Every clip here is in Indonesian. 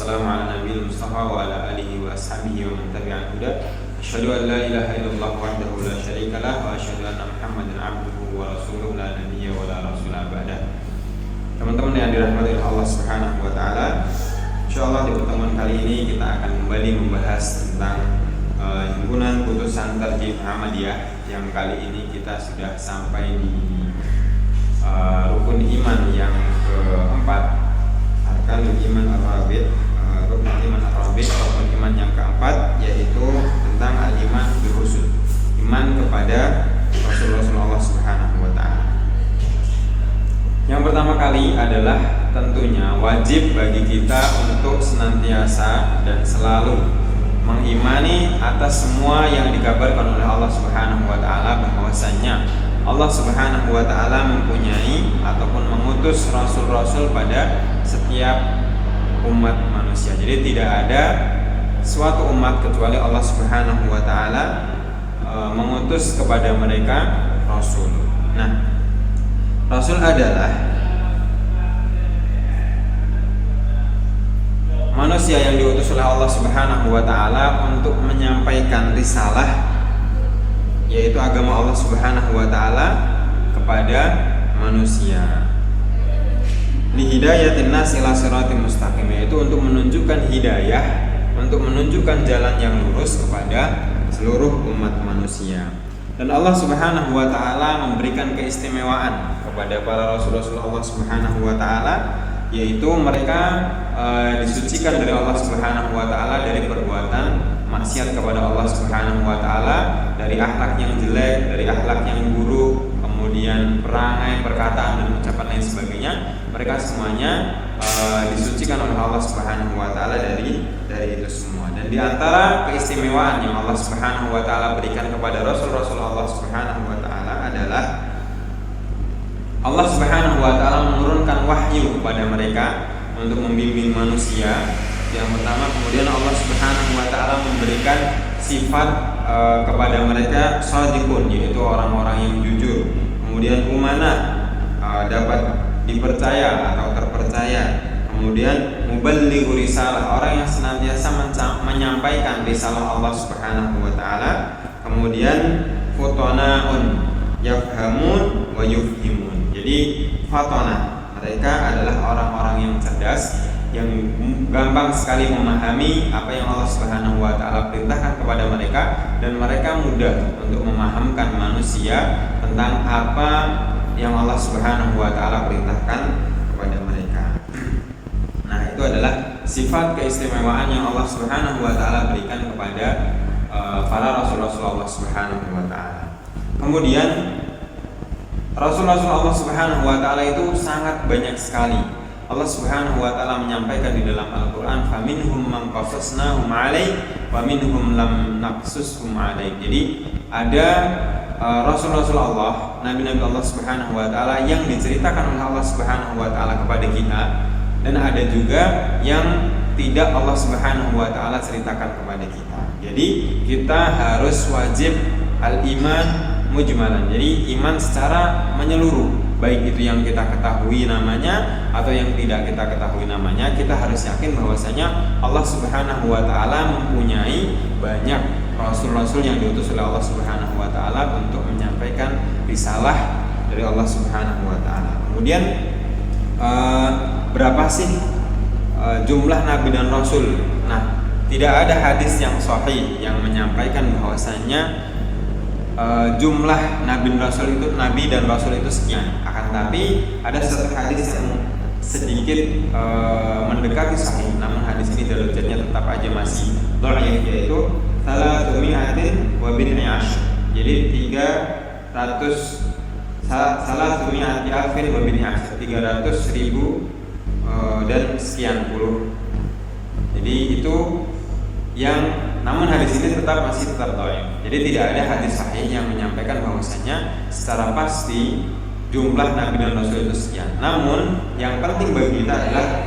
wassalamu ala nabiyil mustafa wa ala alihi wa ashabihi wa man tabi'al huda. Asyhadu an la ilaha illallah wahdahu la syarika lah wa asyhadu anna Muhammadan abduhu wa rasuluhu la nabiyya wa la rasula ba'dah. Teman-teman yang dirahmati Allah Subhanahu wa taala, insyaallah di pertemuan kali ini kita akan kembali membahas tentang himpunan putusan Tarjih Muhammadiyah, yang kali ini kita sudah sampai di rukun iman yang keempat, arkanul iman ar-rabi', rukun iman ar-rabi', rukun iman yang keempat, yaitu tentang al-iman bil rusul, iman kepada Rasul-Rasul Allah Subhanahu wa taala. Yang pertama kali adalah tentunya wajib bagi kita untuk senantiasa dan selalu mengimani atas semua yang dikabarkan oleh Allah Subhanahu wa taala, bahwasanya Allah Subhanahu wa taala mempunyai ataupun mengutus rasul-rasul pada setiap umat manusia. Jadi tidak ada suatu umat kecuali Allah Subhanahu wa taala mengutus kepada mereka rasul. Nah, rasul adalah manusia yang diutus oleh Allah Subhanahu wa taala untuk menyampaikan risalah, yaitu agama Allah Subhanahu wa taala kepada manusia. Li hidayatin nas ila siratim mustaqim, yaitu untuk menunjukkan hidayah, untuk menunjukkan jalan yang lurus kepada seluruh umat manusia. Dan Allah Subhanahu wa taala memberikan keistimewaan kepada para rasul-rasul Allah Subhanahu wa taala, yaitu mereka disucikan dari Allah Subhanahu wa taala dari perbuatan maksiat kepada Allah Subhanahu wa taala, dari akhlak yang jelek, dari akhlak yang buruk, kemudian perangai, perkataan dan ucapan lain sebagainya. Mereka semuanya disucikan oleh Allah Subhanahu wa taala dari itu semua. Dan di antara keistimewaan yang Allah Subhanahu wa taala berikan kepada rasul-rasul Allah Subhanahu wa taala adalah Allah Subhanahu wa taala menurunkan wahyu kepada mereka untuk membimbing manusia. Yang pertama, kemudian Allah Subhanahu wa taala memberikan sifat kepada mereka shadiqun, yaitu orang-orang yang jujur. Kemudian umana, dapat dipercaya atau terpercaya. Kemudian muballighu risalah, orang yang senantiasa menyampaikan risalah Allah Subhanahu wa taala. Kemudian futonaun, yafhamun wa yufhimun. Jadi fatona, mereka adalah orang-orang yang cerdas, yang gampang sekali memahami apa yang Allah Subhanahu wa taala perintahkan kepada mereka, dan mereka mudah untuk memahamkan manusia tentang apa yang Allah Subhanahu wa taala perintahkan kepada mereka. Nah, itu adalah sifat keistimewaan yang Allah Subhanahu wa taala berikan kepada para rasul-rasul Allah Subhanahu wa taala. Kemudian rasul-rasul Allah Subhanahu wa taala itu sangat banyak sekali. Allah Subhanahu wa taala menyampaikan di dalam Al-Qur'an, faminhum man qasasnahum 'alaik wa minhum lam naqsushum 'alaik. Jadi ada rasul-rasul Allah, nabi-nabi Allah Subhanahu wa taala yang diceritakan oleh Allah Subhanahu wa taala kepada kita, dan ada juga yang tidak Allah Subhanahu wa taala ceritakan kepada kita. Jadi kita harus wajib al-iman mujmalan, jadi iman secara menyeluruh, baik itu yang kita ketahui namanya atau yang tidak kita ketahui namanya. Kita harus yakin bahwasanya Allah Subhanahu wa taala mempunyai banyak rasul-rasul yang diutus oleh Allah Subhanahu wa taala untuk menyampaikan risalah dari Allah Subhanahu wa taala. Kemudian berapa sih jumlah nabi dan rasul? Nah, tidak ada hadis yang sahih yang menyampaikan bahwasanya jumlah nabi dan rasul itu sekian. Akan tapi ada satu hadis yang sedikit mendekati sahih, namun hadis ini derajatnya tetap aja masih dhaif, yaitu salatu mi'atin wa bid'i ashr. Jadi 300 salatu mi'ati alfin wa bid'i ashr, 300.000 dan sekian puluh. Jadi itu yang, namun hadis ini tetap dhaif. Jadi tidak ada hadis sahih yang menyampaikan bahwasanya secara pasti jumlah nabi dan rasul itu sekian. Namun yang penting bagi kita adalah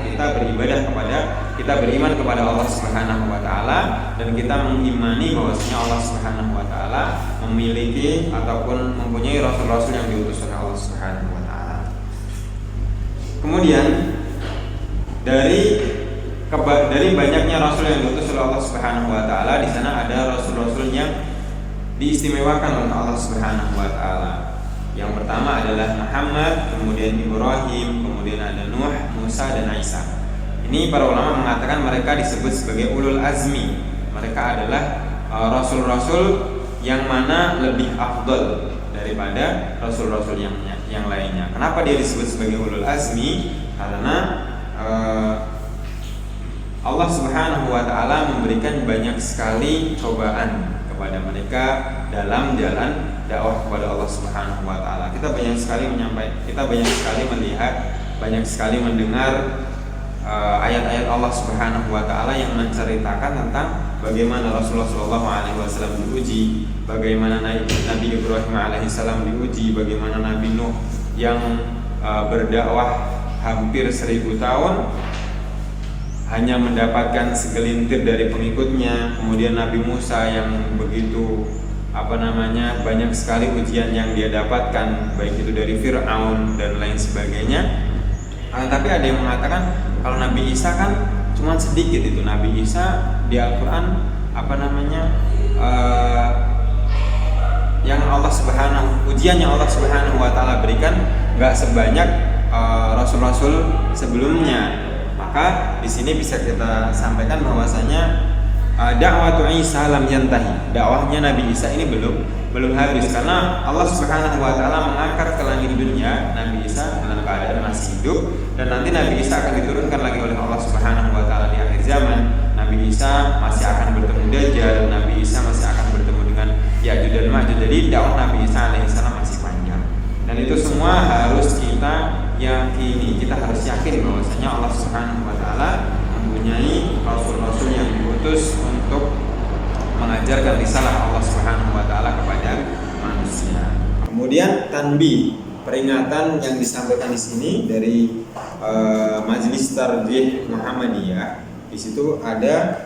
kita beriman kepada Allah Subhanahu wa taala, dan kita mengimani bahwasanya Allah Subhanahu wa taala memiliki ataupun mempunyai rasul-rasul yang diutus oleh Allah Subhanahu wa taala. Kemudian dari dari banyaknya rasul yang diutus oleh Allah Subhanahu wa taala, di sana ada rasul-rasul yang diistimewakan oleh Allah Subhanahu wa taala. Yang pertama adalah Muhammad, kemudian Ibrahim, kemudian ada Nuh, Musa dan Isa. Ini para ulama mengatakan mereka disebut sebagai ulul azmi. Mereka adalah rasul-rasul yang mana lebih afdal daripada rasul-rasul yang lainnya. Kenapa dia disebut sebagai ulul azmi? Karena Allah Subhanahu wa taala memberikan banyak sekali cobaan kepada mereka dalam jalan dakwah kepada Allah Subhanahu wa taala. Kita banyak sekali melihat, banyak sekali mendengar ayat-ayat Allah Subhanahu wa taala yang menceritakan tentang bagaimana Rasulullah SAW diuji, bagaimana Nabi Ibrahim alaihissalam diuji, bagaimana Nabi Nuh yang berdakwah hampir 1000 tahun hanya mendapatkan segelintir dari pengikutnya. Kemudian Nabi Musa yang begitu banyak sekali ujian yang dia dapatkan, baik itu dari Fir'aun dan lain sebagainya. Tapi ada yang mengatakan kalau Nabi Isa kan cuma sedikit itu. Nabi Isa di Al-Quran ujian yang Allah Subhanahu wa taala berikan nggak sebanyak rasul-rasul sebelumnya. Maka di sini bisa kita sampaikan bahwasanya dakwah Isa lam yantahi. Dakwahnya Nabi Isa ini belum habis, karena Allah Subhanahu wa taala mengangkat ke langit dunia Nabi Isa dalam keadaan masih hidup, dan nanti Nabi Isa akan diturunkan lagi oleh Allah Subhanahu wa taala di akhir zaman. Nabi Isa masih akan bertemu Dajjal, Nabi Isa masih akan bertemu dengan Ya'juj dan Ma'juj. Jadi dakwah Nabi Isa alaihissalam masih panjang. Dan itu semua harus kita yakini, kita harus yakin bahwasanya Allah Subhanahu wa taala mempunyai rasul-rasul yang diutus untuk mengajarkan risalah Allah Subhanahu wa taala kepada manusia. Kemudian tanbih, peringatan yang disampaikan di sini dari Majelis Tarjih Muhammadiyah. Di situ ada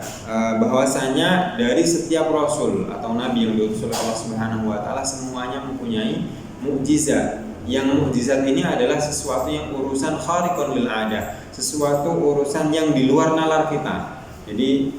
bahwasanya dari setiap rasul atau nabi yang diutus oleh Allah Subhanahu wa taala semuanya mempunyai mukjizat. Yang mukjizat ini adalah sesuatu yang urusan khariqun lil adah, sesuatu urusan yang di luar nalar kita. Jadi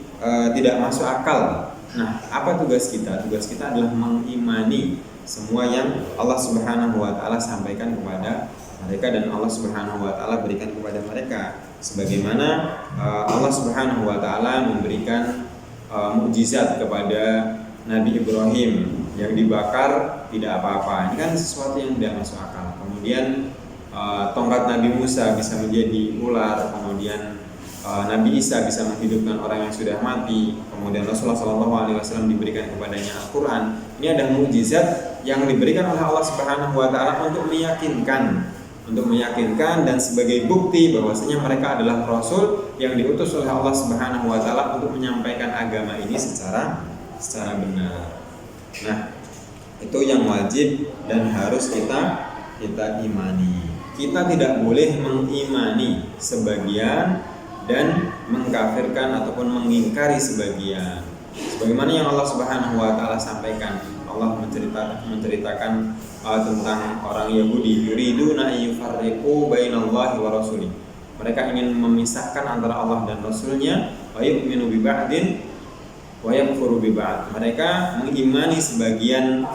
tidak masuk akal. Nah, apa tugas kita? Tugas kita adalah mengimani semua yang Allah Subhanahu wa taala sampaikan kepada mereka dan Allah Subhanahu wa taala berikan kepada mereka. Sebagaimana Allah Subhanahu wa taala memberikan mukjizat kepada Nabi Ibrahim yang dibakar tidak apa-apa. Ini kan sesuatu yang tidak masuk akal. Kemudian tongkat Nabi Musa bisa menjadi ular. Kemudian Nabi Isa bisa menghidupkan orang yang sudah mati. Kemudian Rasulullah SAW diberikan kepadanya Al-Quran. Ini adalah mukjizat yang diberikan oleh Allah Subhanahu wa taala untuk meyakinkan dan sebagai bukti bahwasanya mereka adalah rasul yang diutus oleh Allah Subhanahu wa taala untuk menyampaikan agama ini secara benar. Nah, itu yang wajib dan harus kita imani. Kita tidak boleh mengimani sebagian dan mengkafirkan ataupun mengingkari sebagian. Sebagaimana yang Allah Subhanahu wa taala sampaikan, Allah menceritakan tentang orang Yahudi, yuriduna ayyufarriqu bainallahi wa rasulih. Mereka ingin memisahkan antara Allah dan Rasulnya, wa yu'minu bi ba'din wa yakfuru bi ba'd. Mereka mengimani sebagian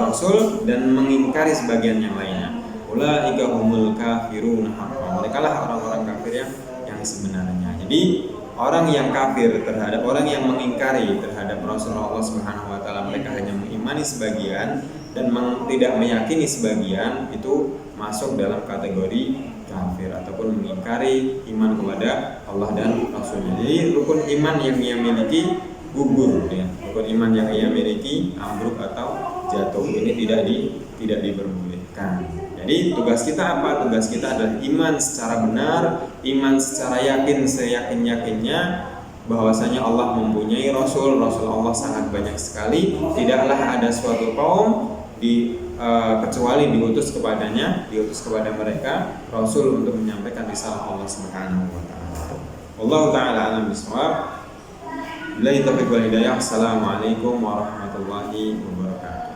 rasul dan mengingkari sebagian yang lainnya. Ulaika humul kafirun haqqan. Mereka lah orang-orang kafir yang sebenarnya. Jadi orang yang kafir terhadap, orang yang mengingkari terhadap Rasulullah Allah Subhanahu wa taala, mereka hanya mengimani sebagian dan tidak meyakini sebagian, itu masuk dalam kategori kafir ataupun mengingkari iman kepada Allah dan Rasulnya. Jadi rukun iman yang ia miliki gugur, ya. Rukun iman yang ia miliki ambruk atau jatuh. Ini tidak diperbolehkan. Jadi tugas kita apa? Tugas kita adalah iman secara benar, iman secara yakin, seyakin-yakinnya bahwasanya Allah mempunyai rasul Allah sangat banyak sekali. Tidaklah ada suatu kaum kecuali diutus kepada mereka rasul untuk menyampaikan risalah Allah Subhanahu wa taala. Wallahu taala alam bisawab. Billahi taufiq wal hidayah. Assalamualaikum warahmatullahi wabarakatuh.